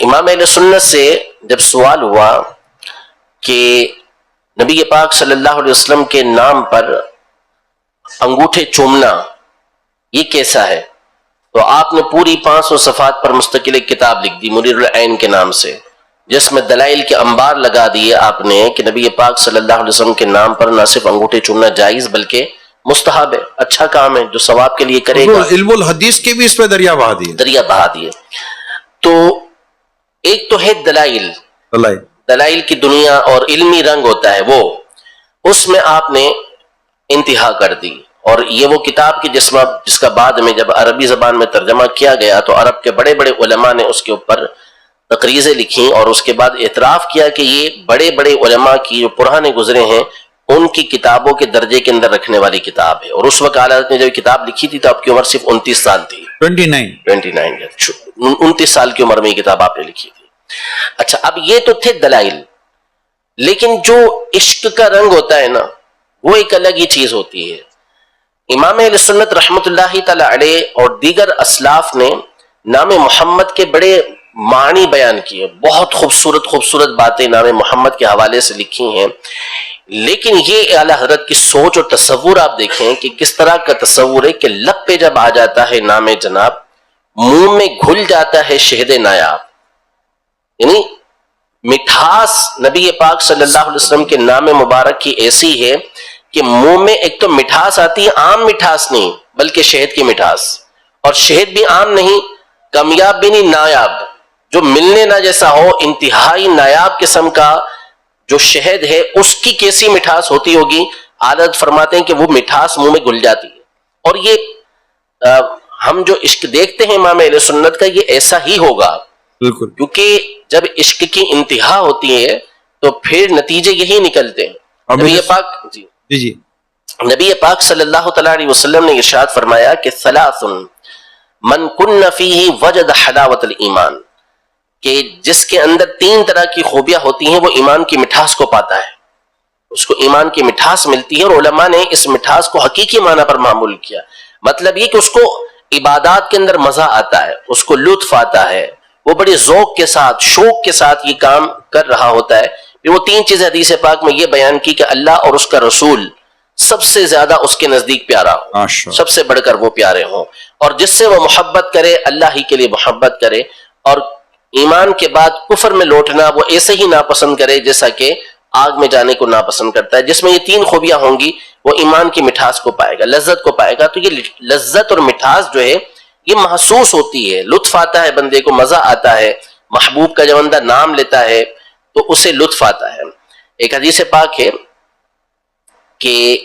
امام اہل سنت سے جب سوال ہوا کہ نبی پاک صلی اللہ علیہ وسلم کے نام پر انگوٹھے چومنا یہ کیسا ہے، تو آپ نے پوری 500 صفحات پر مستقل ایک کتاب لکھ دی منیر العین کے نام سے، جس میں دلائل کے انبار لگا دیے آپ نے کہ نبی پاک صلی اللہ علیہ وسلم کے نام پر نہ صرف انگوٹھے چومنا جائز بلکہ مستحب ہے، اچھا کام ہے، جو ثواب کے لیے کرے گا۔ علم الحدیث کے بھی اس پہ دریا بہا دیے۔ تو ایک تو ہے دلائل کی دنیا اور علمی رنگ ہوتا ہے وہ، اس میں آپ نے انتہا کر دی، اور یہ وہ کتاب کی جس کا بعد میں جب عربی زبان میں ترجمہ کیا گیا تو عرب کے بڑے بڑے علماء نے اس کے اوپر تقریزیں لکھیں اور اس کے بعد اعتراف کیا کہ یہ بڑے بڑے علماء کی جو پرانے گزرے ہیں ان کی کتابوں کے درجے کے اندر رکھنے والی کتاب ہے۔ اور اس وقت اعلیٰ حضرت نے جب کتاب لکھی تھی تو آپ کی عمر صرف 29 سال تھی، 29 سال کی عمر میں یہ کتاب آپ نے لکھی تھی۔ اچھا، اب یہ تو تھے دلائل، لیکن جو عشق کا رنگ ہوتا ہے نا وہ ایک الگ ہی چیز ہوتی ہے۔ امام اہل سنت رحمت اللہ تعالی علیہ اور دیگر اسلاف نے نام محمد کے بڑے معنی بیان کیے، بہت خوبصورت باتیں نام محمد کے حوالے سے لکھی ہیں، لیکن یہ اعلیٰ حضرت کی سوچ اور تصور آپ دیکھیں کہ کس طرح کا تصور ہے کہ لب پہ جب آ جاتا ہے نام جناب، منہ میں گھل جاتا ہے شہد نایاب، یعنی مٹھاس نبی پاک صلی اللہ علیہ وسلم کے نام مبارک کی ایسی ہے کہ منہ میں ایک تو مٹھاس آتی ہے، عام مٹھاس نہیں بلکہ شہد کی مٹھاس، اور شہد بھی عام نہیں، کامیاب بھی نہیں، نایاب، جو ملنے نہ جیسا ہو، انتہائی نایاب قسم کا جو شہد ہے اس کی کیسی مٹھاس ہوتی ہوگی۔ عادت فرماتے ہیں کہ وہ مٹھاس منہ میں گھل جاتی ہے، اور یہ ہم جو عشق دیکھتے ہیں امام اہل سنت کا یہ ایسا ہی ہوگا، بالکل، کیونکہ جب عشق کی انتہا ہوتی ہے تو پھر نتیجے یہی نکلتے ہیں۔ نبی پاک صلی اللہ تعالی علیہ وسلم نے ارشاد فرمایا کہ ثلاث من کن فیہ وجد حلاوت الایمان، کہ جس کے اندر 3 طرح کی خوبیاں ہوتی ہیں وہ ایمان کی مٹھاس کو پاتا ہے، اس کو ایمان کی مٹھاس ملتی ہے، اور علماء نے اس مٹھاس کو حقیقی معنی پر معمول کیا، مطلب یہ کہ اس کو عبادات کے اندر مزہ آتا ہے، اس کو لطف آتا ہے، وہ بڑے ذوق کے ساتھ شوق کے ساتھ یہ کام کر رہا ہوتا ہے۔ پھر وہ 3 چیزیں حدیث پاک میں یہ بیان کی کہ اللہ اور اس کا رسول سب سے زیادہ اس کے نزدیک پیارا ہو، سب سے بڑھ کر وہ پیارے ہوں، اور جس سے وہ محبت کرے اللہ ہی کے لیے محبت کرے، اور ایمان کے بعد کفر میں لوٹنا وہ ایسے ہی ناپسند کرے جیسا کہ آگ میں جانے کو ناپسند کرتا ہے۔ جس میں یہ 3 خوبیاں ہوں گی وہ ایمان کی مٹھاس کو پائے گا، لذت کو پائے گا۔ تو یہ لذت اور مٹھاس جو ہے یہ محسوس ہوتی ہے، لطف آتا ہے بندے کو، مزہ آتا ہے، محبوب کا جب بندہ نام لیتا ہے تو اسے لطف آتا ہے۔ ایک حدیث پاک ہے کہ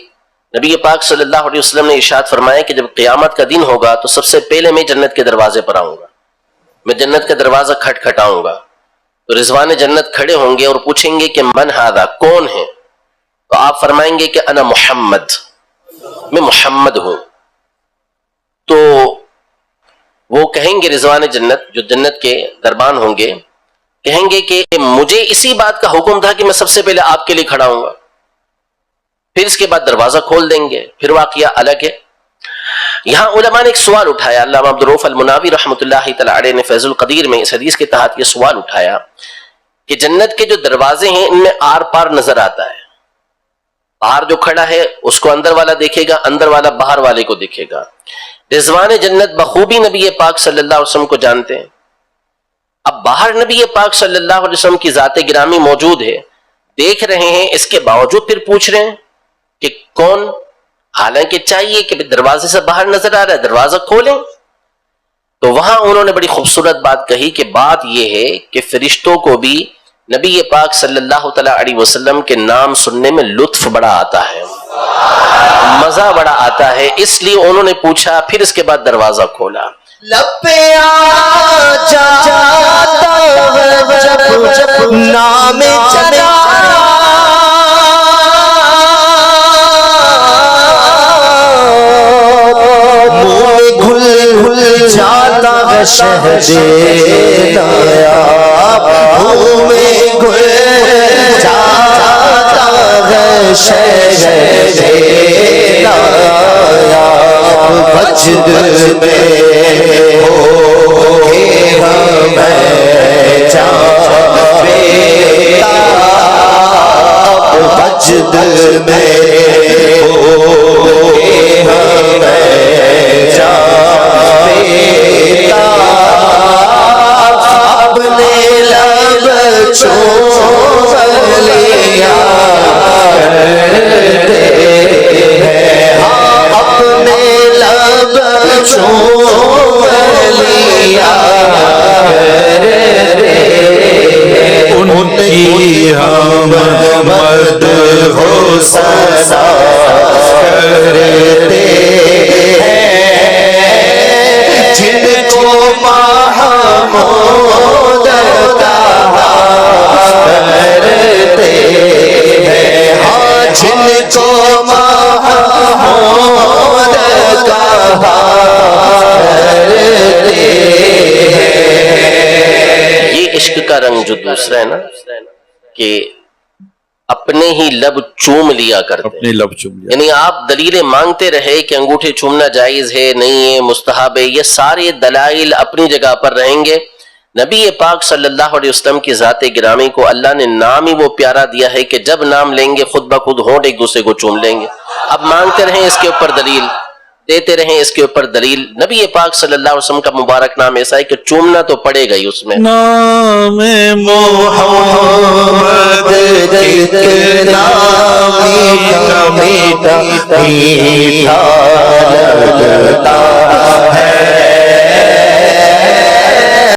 نبی پاک صلی اللہ علیہ وسلم نے ارشاد فرمایا کہ جب قیامت کا دن ہوگا تو سب سے پہلے میں جنت کے دروازے پر آؤں گا، میں جنت کا دروازہ کھٹکھٹاؤں گا، تو رضوان جنت کھڑے ہوں گے اور پوچھیں گے کہ من ھذا، کون ہے؟ تو آپ فرمائیں گے کہ انا محمد، میں محمد ہوں۔ تو وہ کہیں گے رضوان جنت، جو جنت کے دربان ہوں گے، کہیں گے کہ مجھے اسی بات کا حکم تھا کہ میں سب سے پہلے آپ کے لیے کھڑا ہوں گا۔ پھر اس کے بعد دروازہ کھول دیں گے، پھر واقعہ الگ ہے۔ یہاں علماء نے ایک سوال اٹھایا، علامہ عبدالرؤف المناوی رحمۃ اللہ تعالی علیہ نے فیض القدیر میں اس حدیث کے تحت یہ سوال اٹھایا کہ جنت کے جو دروازے ہیں ان میں آر پار نظر آتا ہے، باہر جو کھڑا ہے اس کو اندر والا دیکھے گا، اندر والا باہر والے کو دیکھے گا۔ رضوان جنت بخوبی نبی پاک صلی اللہ علیہ وسلم کو جانتے ہیں، اب باہر نبی پاک صلی اللہ علیہ وسلم کی ذات گرامی موجود ہے، دیکھ رہے ہیں، اس کے باوجود پھر پوچھ رہے ہیں کہ کون، حالانکہ چاہیے کہ دروازے سے باہر نظر آ رہا ہے، دروازہ کھولیں۔ تو وہاں انہوں نے بڑی خوبصورت بات کہی کہ بات یہ ہے کہ فرشتوں کو بھی نبی پاک صلی اللہ تعالی علیہ وسلم کے نام سننے میں لطف بڑا آتا ہے، مزہ بڑا آتا ہے، اس لیے انہوں نے پوچھا، پھر اس کے بعد دروازہ کھولا۔ لب پہ آ جاتا ہے جب نام چلا، گھل جاتا ہے شہد نایاب، منہ میں گھل جاتا ہے شہد نایاب، وجد میں ہو کے ہمیں چوم لیا کرتے ہیں، ہاں اپنے لب چوم لیا کرتے ہیں، ان کی ہم مد ہو سزا کرتے ہیں، جن کو محمود کہا کرتے ہیں، ہاں جن کو محمود کہا کرتے ہیں۔ یہ عشق کا رنگ جو دوسرا ہے نا کہ اپنے ہی لب چوم لیا کرتے اپنے لب چوم لیا، یعنی آپ دلیلیں مانگتے رہے کہ انگوٹھے چومنا جائز ہے نہیں ہے مستحب ہے، یہ سارے دلائل اپنی جگہ پر رہیں گے۔ نبی پاک صلی اللہ علیہ وسلم کی ذات گرامی کو اللہ نے نام ہی وہ پیارا دیا ہے کہ جب نام لیں گے خود بخود ہونٹ ایک دوسرے کو چوم لیں گے۔ اب مانگتے رہیں اس کے اوپر دلیل، دیتے رہیں اس کے اوپر دلیل۔ نبی پاک صلی اللہ علیہ وسلم کا مبارک نام ایسا ہے کہ چومنا تو پڑے گا ہی اس میں۔ نام محمد کتنا میٹھا میٹھا میٹھا لگتا